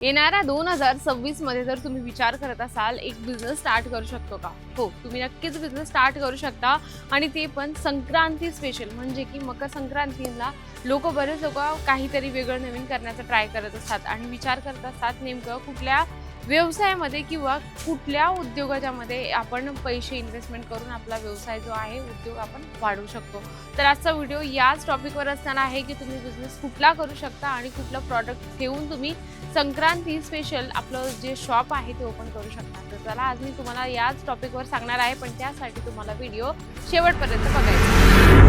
येणाऱ्या 2026 मध्ये जर तुम्ही विचार करत असाल एक बिझनेस स्टार्ट करू शकतो का? हो, तुम्ही नक्कीच बिझनेस स्टार्ट करू शकता आणि ते पण संक्रांती स्पेशल म्हणजे की मकर संक्रांतीला बरेच लोक काहीतरी वेगळं नवीन करण्याचा ट्राय करत असतात आणि विचार करत असतात नेमकं कुठल्या व्यवसायामध्ये किंवा कुठल्या उद्योगाच्यामध्ये आपण पैसे इन्व्हेस्टमेंट करून आपला व्यवसाय जो आहे उद्योग आपण वाढवू शकतो. तर आजचा व्हिडिओ याच टॉपिकवर असणार आहे की तुम्ही बिझनेस कुठला करू शकता आणि कुठलं प्रॉडक्ट ठेवून तुम्ही संक्रांती स्पेशल आपलं जे शॉप आहे ते ओपन करू शकता. तर चला आज मी तुम्हाला याच टॉपिकवर सांगणार आहे, पण त्यासाठी तुम्हाला व्हिडिओ शेवटपर्यंत बघायचा.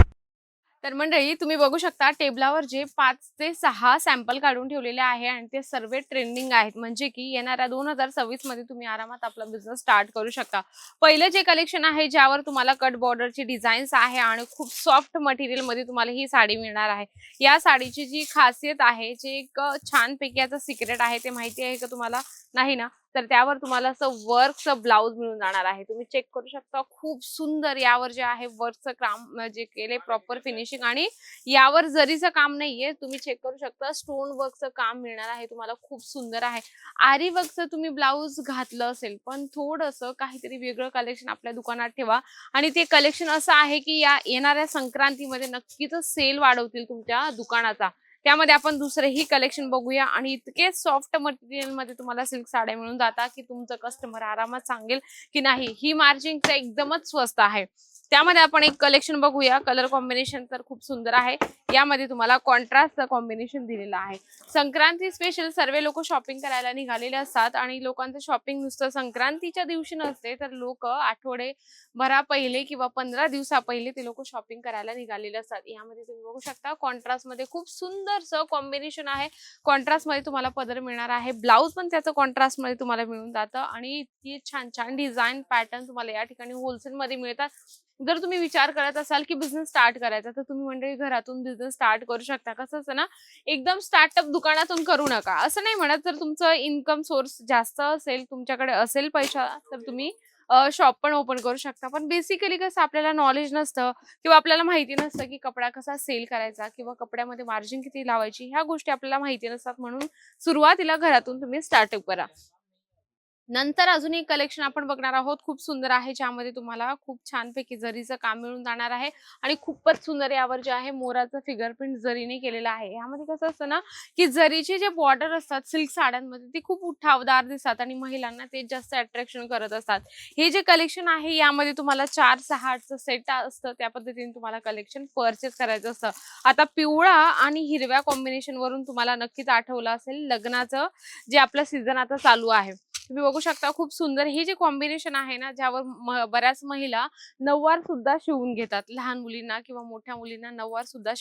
तर मंडळी तुम्ही बघू शकता टेबलावर जे 5 ते 6 सॅम्पल काढून ठेवलेले आहे आणि ते सर्व ट्रेंडिंग आहेत, म्हणजे की येणाऱ्या 2026 मध्ये तुम्ही आरामात आपला बिझनेस स्टार्ट करू शकता. पहिलं जे कलेक्शन आहे ज्यावर तुम्हाला कट बॉर्डरची डिझाईन्स आहे आणि खूप सॉफ्ट मटेरियल मध्ये तुम्हाला ही साडी मिळणार आहे. या साडीची जी खासियत आहे, जे एक छानपैकी याचं सिक्रेट आहे, ते माहिती आहे का तुम्हाला? नाही ना? तर त्यावर तुम्हाला असं वर्कचं ब्लाउज मिळून जाणार आहे. तुम्ही चेक करू शकता खूप सुंदर यावर जे आहे वर्कचं काम जे केले प्रॉपर फिनिशिंग आणि यावर जरीचं काम नाहीये. तुम्ही चेक करू शकता स्टोन वर्कचं काम मिळणार आहे तुम्हाला, खूप सुंदर आहे. आरी वर्कचं तुम्ही ब्लाउज घातलं असेल पण थोडंसं काहीतरी वेगळं कलेक्शन आपल्या दुकानात ठेवा आणि ते कलेक्शन असं आहे की या येणाऱ्या संक्रांतीमध्ये नक्कीच सेल वाढवतील तुमच्या दुकानाचा. त्यामध्ये आपण दुसरेही कलेक्शन बघूया आणि इतके सॉफ्ट मटेरियल मध्ये तुम्हाला सिल्क साड्या मिळून जातात की तुमचं कस्टमर आरामात सांगेल की नाही ही मार्जिनचं एकदमच स्वस्त आहे. त्यामध्ये आपण एक कलेक्शन बघूया. कलर कॉम्बिनेशन तर खूप सुंदर आहे. यामध्ये तुम्हाला कॉन्ट्रास्टचं कॉम्बिनेशन दिलेलं आहे. संक्रांती स्पेशल सर्व लोक शॉपिंग करायला निघालेले असतात आणि लोकांचं शॉपिंग नुसतं संक्रांतीच्या दिवशी नसते, तर लोक आठवडेभरा पहिले किंवा 15 दिवसा पहिले ते लोक शॉपिंग करायला निघालेले असतात. यामध्ये तुम्ही बघू शकता कॉन्ट्रास्ट मध्ये खूप सुंदरसं कॉम्बिनेशन आहे. कॉन्ट्रास्ट मध्ये तुम्हाला पदर मिळणार आहे. ब्लाउज पण त्याचं कॉन्ट्रास्ट मध्ये तुम्हाला मिळून जातं आणि इतकी छान छान डिझाईन पॅटर्न तुम्हाला या ठिकाणी होलसेल मध्ये मिळतात. जर तुम्ही विचार करत असाल की बिझनेस स्टार्ट करायचा, तर तुम्ही मंडळी घरातून बिझनेस स्टार्ट करू शकता. कसं असतं ना, एकदम स्टार्टअप दुकानातून करू नका असं नाही म्हणत. जर तुमचं इन्कम सोर्स जास्त असेल, तुमच्याकडे असेल पैसा, तर तुम्ही शॉप पण ओपन करू शकता. पण बेसिकली कसं आपल्याला नॉलेज नसतं किंवा आपल्याला माहिती नसतं की कपडा कसा सेल करायचा किंवा कपड्यामध्ये मार्जिन किती लावायची, ह्या गोष्टी आपल्याला माहिती नसतात. म्हणून सुरुवातीला घरातून तुम्ही स्टार्टअप करा. नंतर अजून एक कलेक्शन आपण बघणार आहोत. खूप सुंदर आहे, ज्यामध्ये तुम्हाला खूप छानपैकी जरीचं काम मिळून जाणार आहे आणि खूपच सुंदर यावर जे आहे मोराचं फिगर प्रिंट जरीने केलेलं आहे. यामध्ये कसं असतं ना, की जरीचे जे बॉर्डर असतात सिल्क साड्यांमध्ये ते खूप उठावदार दिसतात आणि महिलांना ते जास्त अट्रॅक्शन करत असतात. हे जे कलेक्शन आहे यामध्ये तुम्हाला 4-6 सेट असतं. त्या पद्धतीने तुम्हाला कलेक्शन परचेस करायचं असतं. आता पिवळा आणि हिरव्या कॉम्बिनेशन वरून तुम्हाला नक्कीच आठवलं असेल लग्नाचं जे आपलं सीझन आता चालू आहे. तुम्ही बघू शकता खूप सुंदर हे जे कॉम्बिनेशन आहे ना, ज्यावर बऱ्याच महिला नऊवार सुद्धा शिवून घेतात. लहान मुलींना किंवा मोठ्या मुलींना नऊवार सुद्धा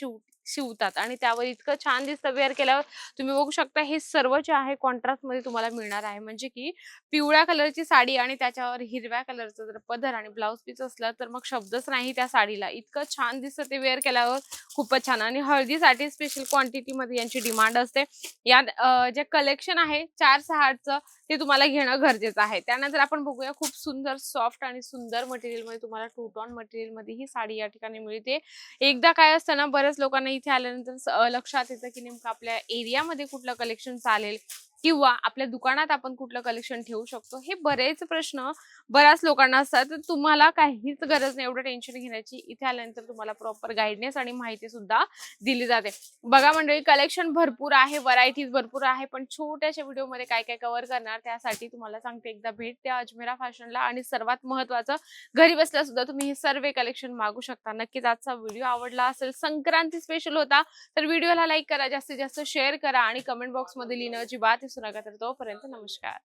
शिवतात आणि त्यावर इतकं छान दिसतं वेअर केल्यावर. तुम्ही बघू शकता हे सर्व जे आहे कॉन्ट्रास्ट मध्ये तुम्हाला मिळणार आहे, म्हणजे की पिवळ्या कलरची साडी आणि त्याच्यावर हिरव्या कलरचं जर पदर आणि ब्लाउज पीस असलं तर मग शब्दच नाही त्या साडीला. इतकं छान दिसतं ते वेअर केल्यावर, खूपच छान. आणि हळदीसाठी स्पेशल क्वांटिटी मध्ये यांची डिमांड असते. यात जे कलेक्शन आहे 4-6 ते तुम्हाला घेणं गरजेचं आहे. त्यानंतर आपण बघूया खूप सुंदर सॉफ्ट आणि सुंदर मटेरियल मध्ये तुम्हाला टू टोन मटेरियल मध्ये ही साडी या ठिकाणी मिळते. एकदा काय असतं ना, बऱ्याच लोकांना इथे आल्यानंतर लक्षात येतं की नेमकं आपल्या एरियामध्ये कुठलं कलेक्शन चालेल किंवा आपल्या दुकानात आपण कुठलं कलेक्शन ठेवू शकतो, हे बरेच प्रश्न बऱ्याच लोकांना असतात. तर तुम्हाला काहीच गरज नाही एवढं टेन्शन घेण्याची. इथे आल्यानंतर तुम्हाला प्रॉपर गाईडनेस आणि माहिती सुद्धा दिली जाते. बघा मंडळी, कलेक्शन भरपूर आहे, व्हरायटीज भरपूर आहे, पण छोट्याशा व्हिडिओमध्ये काय काय कव्हर करणार, त्यासाठी तुम्हाला सांगते एकदा भेट द्या अजमेरा फॅशनला. आणि सर्वात महत्त्वाचं, घरी बसल्या सुद्धा तुम्ही हे सर्व कलेक्शन मागू शकता. नक्कीच आजचा व्हिडिओ आवडला असेल, संक्रांती स्पेशल होता, तर व्हिडिओला लाईक करा, जास्तीत जास्त शेअर करा आणि कमेंट बॉक्समध्ये लिहिणं अजिबात विसरू नका. तर तोपर्यंत नमस्कार.